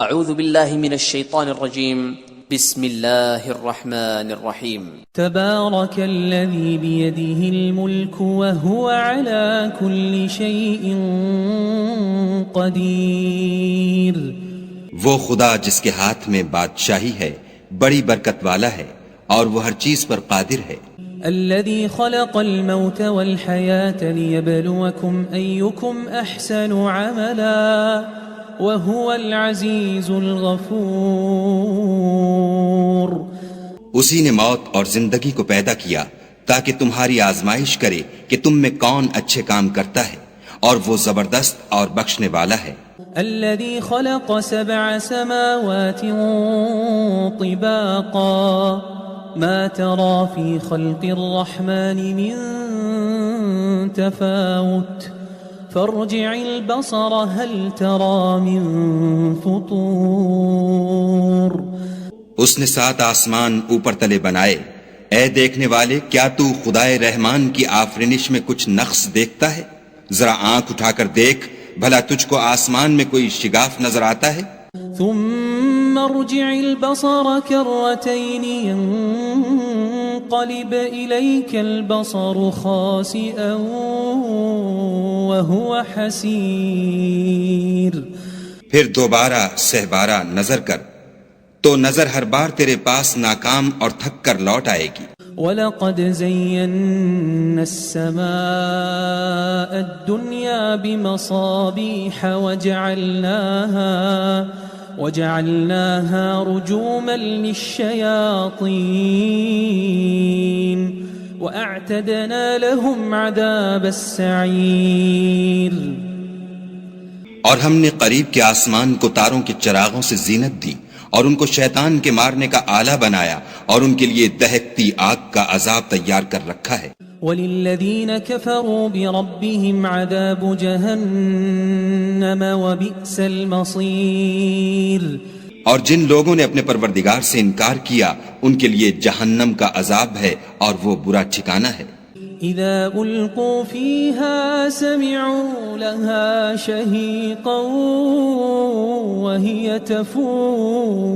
اعوذ باللہ من الشیطان الرجیم بسم اللہ الرحمن الرحیم تبارک الذی بیدہ الملک وہو علی کل شیء قدیر. وہ خدا جس کے ہاتھ میں بادشاہی ہے بڑی برکت والا ہے اور وہ ہر چیز پر قادر ہے. الذي خلق الموت والحياة ليبلوكم أيكم أحسن عملا وهو العزيز الغفور. اسی نے موت اور زندگی کو پیدا کیا تاکہ تمہاری آزمائش کرے کہ تم میں کون اچھے کام کرتا ہے اور وہ زبردست اور بخشنے والا ہے. الذي خلق 7 سماوات طباقا ما ترى في خلق الرحمن من تفاوت فارجع البصر هل ترى من فطور. اس نے 7 آسمان اوپر تلے بنائے. اے دیکھنے والے کیا تو خدائے رحمان کی آفرینش میں کچھ نقص دیکھتا ہے؟ ذرا آنکھ اٹھا کر دیکھ بھلا تجھ کو آسمان میں کوئی شگاف نظر آتا ہے؟ ثم ارجع البصر كرتين ينقلب إليك البصر خاسئا وهو حسير. پھر دوبارہ سہبارہ نظر کر تو نظر ہر بار تیرے پاس ناکام اور تھک کر لوٹ آئے گی. وَلَقَدْ زَيَّنَّا السَّمَاءَ الدُّنْيَا بِمَصَابِيحَ وَجَعَلْنَاهَا رُجُومًا لِلشَّيَاطِينِ وَأَعْتَدْنَا لَهُمْ عَذَابَ السَّعِيرِ. اور ہم نے قریب کے آسمان کو تاروں کے چراغوں سے زینت دی اور ان کو شیطان کے مارنے کا آلہ بنایا اور ان کے لیے دہکتی آگ کا عذاب تیار کر رکھا ہے. وَلِلَّذِينَ كَفَرُوا بِرَبِّهِمْ عَذَابُ جَهَنَّمَ وَبِئْسَ الْمَصِيرُ. اور جن لوگوں نے اپنے پروردگار سے انکار کیا ان کے لیے جہنم کا عذاب ہے اور وہ برا ٹھکانہ ہے. اذا القوا فيها سمعوا لها شهيقا وهي تفور.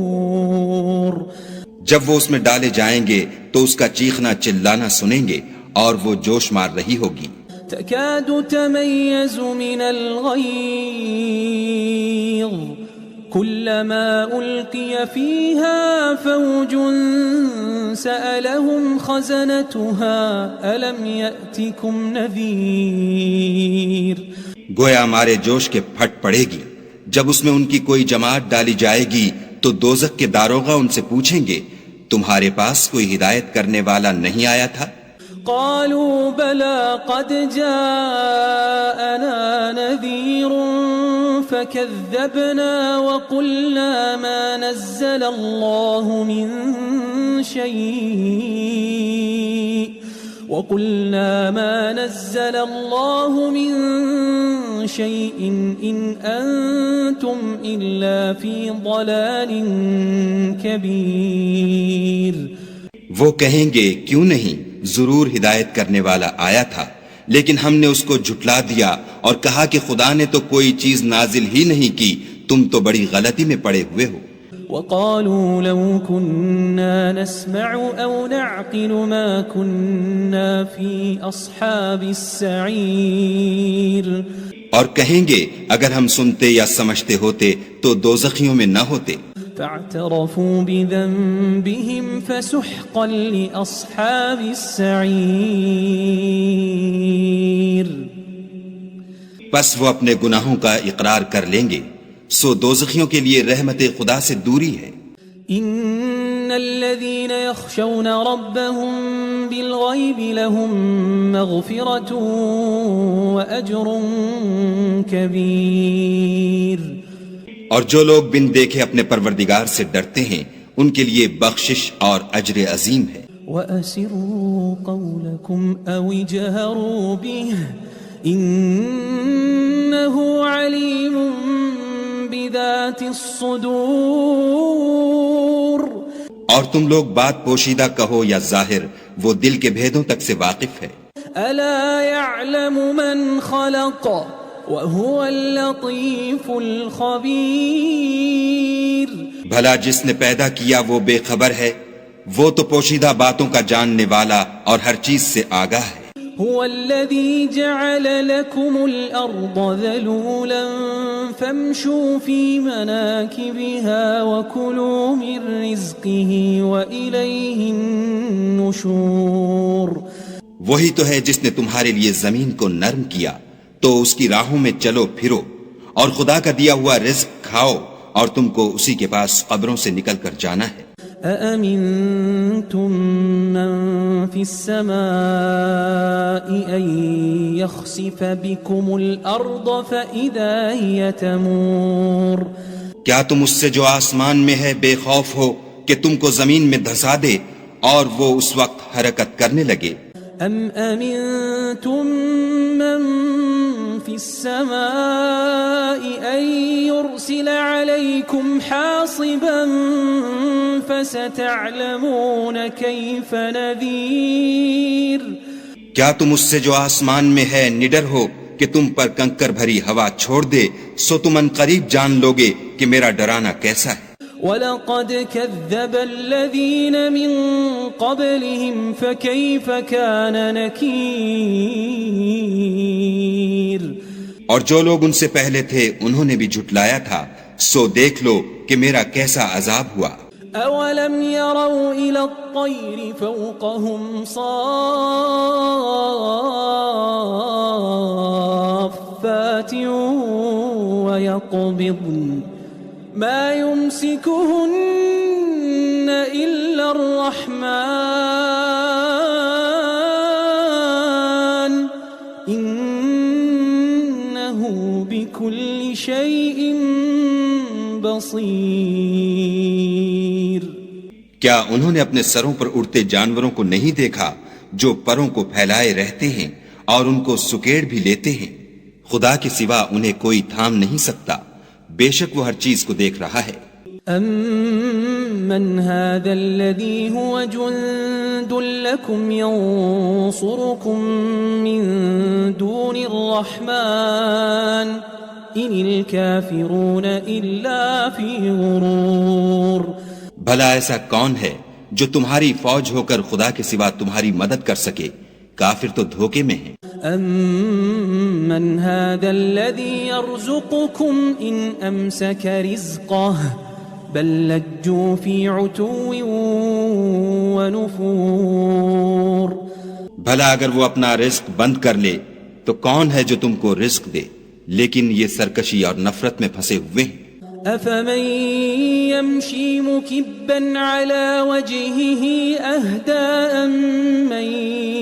جب وہ اس میں ڈالے جائیں گے تو اس کا چیخنا چلانا سنیں گے اور وہ جوش مار رہی ہوگی. تكاد تميز من الغيظ كلما ألقي فيها فوج سألهم خزنتها ألم يأتكم نذير. گویا ہمارے جوش کے پھٹ پڑے گی جب اس میں ان کی کوئی جماعت ڈالی جائے گی تو دوزخ کے داروغہ ان سے پوچھیں گے تمہارے پاس کوئی ہدایت کرنے والا نہیں آیا تھا؟ قالوا بلى قد جاءنا نذير فكذبنا وقلنا ما نزل الله من شيء إن أنتم إلا في ضلال كبير. وہ کہیں گے کیوں نہیں ضرور ہدایت کرنے والا آیا تھا لیکن ہم نے اس کو جھٹلا دیا اور کہا کہ خدا نے تو کوئی چیز نازل ہی نہیں کی تم تو بڑی غلطی میں پڑے ہوئے ہو. وقالوا لو كنا نسمع أو نعقل ما كنا في أصحاب السعير. اور کہیں گے اگر ہم سنتے یا سمجھتے ہوتے تو دوزخیوں میں نہ ہوتے. فاعترفوا بذنبهم فسحقا لأصحاب السعير. پس وہ اپنے گناہوں کا اقرار کر لیں گے سو دوزخیوں کے لیے رحمت خدا سے دوری ہے. ان الذين يخشون ربهم بالغيب لهم مغفرة وأجر كبير. اور جو لوگ بن دیکھے اپنے پروردگار سے ڈرتے ہیں ان کے لیے بخشش اور اجر عظیم ہے. وَأَسِرُّوا قَوْلَكُمْ أَوِ جَهَرُوا بِهِ إِنَّهُ عَلِيمٌ بِذَاتِ الصُّدُورِ. اور تم لوگ بات پوشیدہ کہو یا ظاہر وہ دل کے بھیدوں تک سے واقف ہے. أَلَا يَعْلَمُ مَنْ خَلَقَ وَهُوَ اللَّطِيفُ الْخَبِيرُ. بھلا جس نے پیدا کیا وہ بے خبر ہے، وہ تو پوشیدہ باتوں کا جاننے والا اور ہر چیز سے آگاہ ہے۔ هو الذي جعل لكم الأرض ذلولا فامشوا في مناكبها وكلوا من رزقه وإليه النشور۔ وہی تو ہے جس نے تمہارے لیے زمین کو نرم کیا تو اس کی راہوں میں چلو پھرو، اور خدا کا دیا ہوا رزق کھاؤ، اور تم کو اسی کے پاس قبروں سے نکل کر جانا ہے۔ أأمنتم من في السماء أن يخسف بكم الأرض فإذا هي تمور۔ کیا تم اس سے جو آسمان میں ہے بے خوف ہو کہ تم کو زمین میں دھسا دے اور وہ اس وقت حرکت کرنے لگے؟ ام امنتم من في السماء ان يرسل عليكم حاصبا فستعلمون كيف نذير۔ کیا تم اس سے جو آسمان میں ہے نڈر ہو کہ تم پر کنکر بھری ہوا چھوڑ دے، سو تم ان قریب جان لوگے کہ میرا ڈرانا کیسا ہے۔ وَلَقَدْ كَذَّبَ الَّذِينَ مِن قَبْلِهِمْ فَكَيْفَ كَانَ نَكِيرٌ۔ اور جو لوگ ان سے پہلے تھے انہوں نے بھی جھٹلایا تھا، سو دیکھ لو کہ میرا کیسا عذاب ہوا۔ أَوَلَمْ يَرَوْا إِلَى الطَّيْرِ فَوْقَهُمْ صَافَّاتٍ وَيَقْبِضْنَ ما يمسكهن إلا الرحمن إنه بكل شيء بصير۔ کیا انہوں نے اپنے سروں پر اڑتے جانوروں کو نہیں دیکھا جو پروں کو پھیلائے رہتے ہیں اور ان کو سکیڑ بھی لیتے ہیں؟ خدا کے سوا انہیں کوئی تھام نہیں سکتا، بے شک وہ ہر چیز کو دیکھ رہا ہے۔ أَمَّنْ هَذَا الَّذِي هُوَ جُنْدٌ لَكُمْ يَنْصُرُكُمْ مِنْ دُونِ الرَّحْمَنِ إِنِ الْكَافِرُونَ إِلَّا فِي غُرُورٍ۔ بھلا ایسا کون ہے جو تمہاری فوج ہو کر خدا کے سوا تمہاری مدد کر سکے؟ کافر تو دھوکے میں ہیں۔ أَمَّنْ هَذَا الَّذِي يَرْزُقُكُمْ إِنْ أَمْسَكَ رِزْقَهُ بَلْ لَجُّوا فِي عُتُوٍّ وَنُفُورٍ۔ بھلا اگر وہ اپنا رزق بند کر لے تو کون ہے جو تم کو رزق دے، لیکن یہ سرکشی اور نفرت میں پھنسے ہوئے ہیں۔ أَفَمَن يَمْشِي مُكِبًّا عَلَى وَجْهِهِ أَهْدَىٰ أَمَّن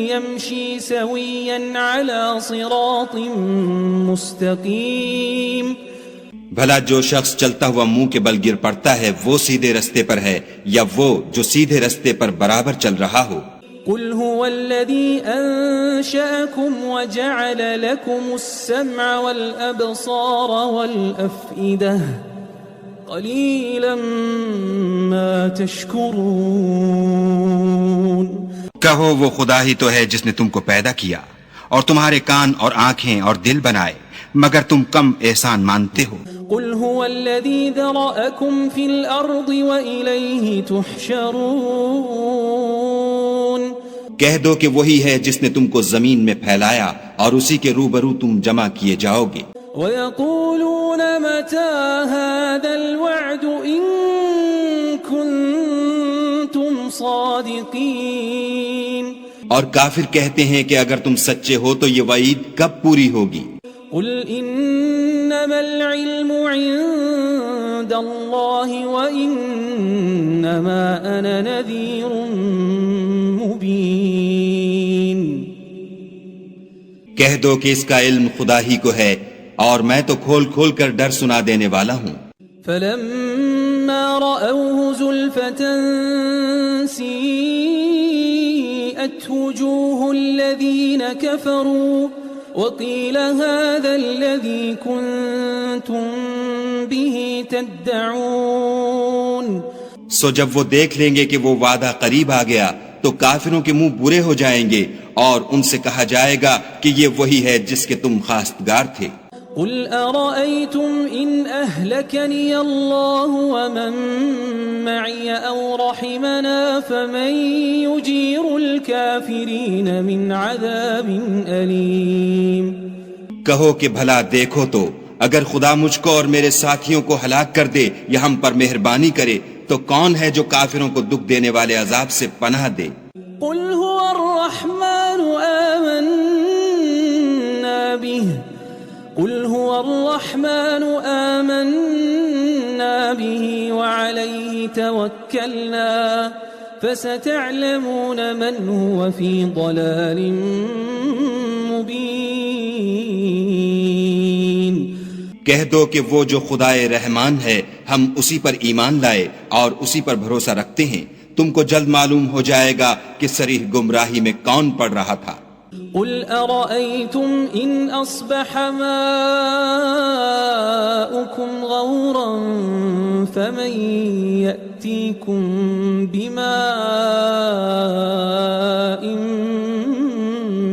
يَمْشِي سَوِيًّا عَلَى صِرَاطٍ مُسْتَقِيمٍ۔ بھلا جو شخص چلتا ہوا منہ کے بل گر پڑتا ہے وہ سیدھے رستے پر ہے یا وہ جو سیدھے رستے پر برابر چل رہا ہو؟ قُلْ هُوَ الَّذِي أَنشَأَكُمْ وَجَعَلَ لَكُمُ السَّمْعَ وَالْأَبْصَارَ وَالْأَفْئِدَةَ قَلِيلًا مَا تَشْكُرُونَ۔ کہو وہ خدا ہی تو ہے جس نے تم کو پیدا کیا اور تمہارے کان اور آنکھیں اور دل بنائے، مگر تم کم احسان مانتے ہو۔ قُلْ هُوَ الَّذِي ذَرَأَكُمْ فِي الْأَرْضِ وَإِلَيْهِ تُحْشَرُونَ۔ کہہ دو کہ وہی ہے جس نے تم کو زمین میں پھیلایا اور اسی کے روبرو تم جمع کیے جاؤ گے۔ وَيَقُولُونَ مَتَى هَذَا الْوَعْدُ إِن كُنتُمْ صَادِقِينَ۔ اور کافر کہتے ہیں کہ اگر تم سچے ہو تو یہ وعید کب پوری ہوگی؟ قُلْ إِنَّمَا الْعِلْمُ عِندَ اللَّهِ وَإِنَّمَا أَنَا نَذِيرٌ مُبِينٌ۔ کہہ دو کہ اس کا علم خدا ہی کو ہے اور میں تو کھول کھول کر ڈر سنا دینے والا ہوں۔ فَلَمَّا رَأَوْهُ زُلْفَةً سِيئَتْ وُجُوهُ الَّذِينَ كَفَرُوا وَقِيلَ هَذَا الَّذِي كُنتُم بِهِ تَدَّعُونَ۔ سو جب وہ دیکھ لیں گے کہ وہ وعدہ قریب آ گیا تو کافروں کے منہ برے ہو جائیں گے اور ان سے کہا جائے گا کہ یہ وہی ہے جس کے تم خواستگار تھے۔ قُلْ أَرَأَيْتُمْ إِنْ أَهْلَكَنِيَ اللَّهُ وَمَن معي أو رحمنا فمن يجير الكافرين من عذاب أليم. کہو کہ بھلا دیکھو تو اگر خدا مجھ کو اور میرے ساتھیوں کو ہلاک کر دے یا ہم پر مہربانی کرے تو کون ہے جو کافروں کو دکھ دینے والے عذاب سے پناہ دے. قل هو الرحمن آمنا به قل هو الرحمن آمنا به وعليه توكلنا فستعلمون من هو في ضلال مبين. کہہ دو کہ وہ جو خدائے رحمان ہے ہم اسی پر ایمان لائے اور اسی پر بھروسہ رکھتے ہیں، تم کو جلد معلوم ہو جائے گا کہ صریح گمراہی میں کون پڑ رہا تھا. قل أرأيتم إن أصبح ماؤكم غورا فمن يأتيكم بماء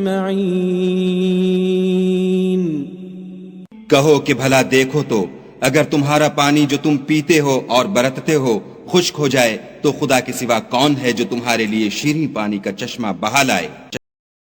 معين. کہو کہ بھلا دیکھو تو اگر تمہارا پانی جو تم پیتے ہو اور برتتے ہو خشک ہو جائے تو خدا کے سوا کون ہے جو تمہارے لیے شیریں پانی کا چشمہ بہا لائے.